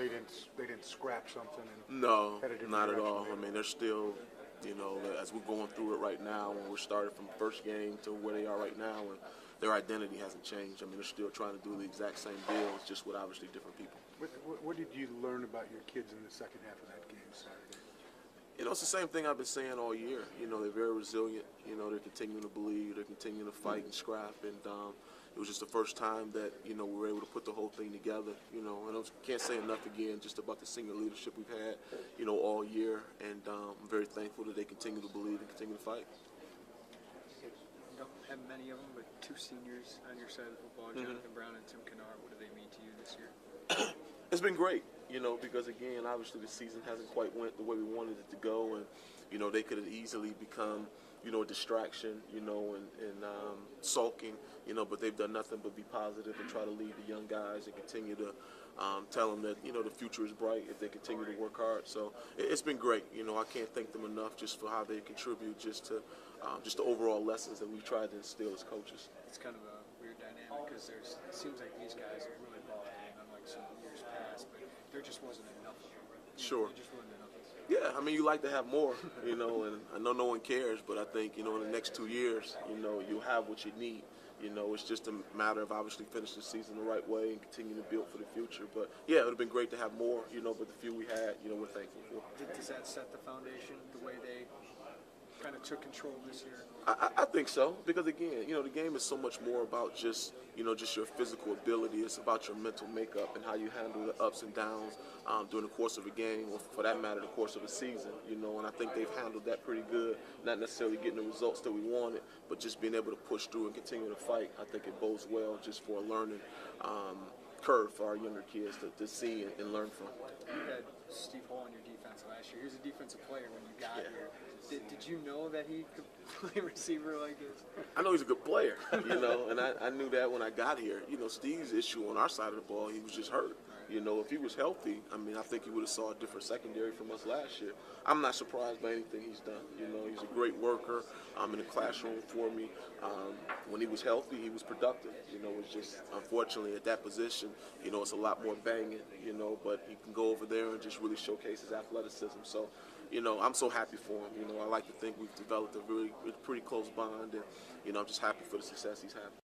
They didn't scrap something and No, head a different not at direction. all. I mean, they're still, as we're going through it right now, when we're started from the first game to where they are right now, and their identity hasn't changed. I mean, they're still trying to do the exact same deal, it's just with obviously different people. What did you learn about your kids in the second half of that game Saturday? It's the same thing I've been saying all year. They're very resilient. They're continuing to believe. They're continuing to fight and scrap. And it was just the first time that, we were able to put the whole thing together. And I can't say enough again just about the senior leadership we've had, all year. And I'm very thankful that they continue to believe and continue to fight. You don't have many of them, but two seniors on your side of the football, Jonathan Brown and Tim Kennard. What do they mean to you this year? It's been great, because again, obviously the season hasn't quite went the way we wanted it to go, and they could have easily become, a distraction, and sulking, but they've done nothing but be positive and try to lead the young guys and continue to tell them that the future is bright if they continue to work hard. So it's been great. I can't thank them enough just for how they contribute just to the overall lessons that we've tried to instill as coaches. It's kind of a weird dynamic because it seems like these guys are really ball game, unlike some years past, but there just wasn't enough of them. Sure. There just wasn't enough of them. Yeah, I mean, you like to have more, and I know no one cares, but I think, in the next 2 years, you'll have what you need. It's just a matter of obviously finishing the season the right way and continue to build for the future. But, yeah, it would have been great to have more, but the few we had, we're thankful for. Does that set the foundation, the way they kind of took control this year? I think so, because again, the game is so much more about just your physical ability. It's about your mental makeup and how you handle the ups and downs during the course of a game, or for that matter, the course of a season. And I think they've handled that pretty good. Not necessarily getting the results that we wanted, but just being able to push through and continue to fight. I think it bodes well just for a learning curve for our younger kids to see and learn from. You had Steve Hall on your defense last year. He was a defensive player when you got here. Did you know that he could play receiver like this? I know he's a good player, and I knew that when I got here. Steve's issue on our side of the ball, he was just hurt. If he was healthy, I mean, I think he would have saw a different secondary from us last year. I'm not surprised by anything he's done. He's a great worker in the classroom for me. When he was healthy, he was productive. It's just, unfortunately, at that position, it's a lot more banging, but he can go over there and just really showcase his athleticism. So, I'm so happy for him. I like to think we've developed a pretty close bond, and, I'm just happy for the success he's having.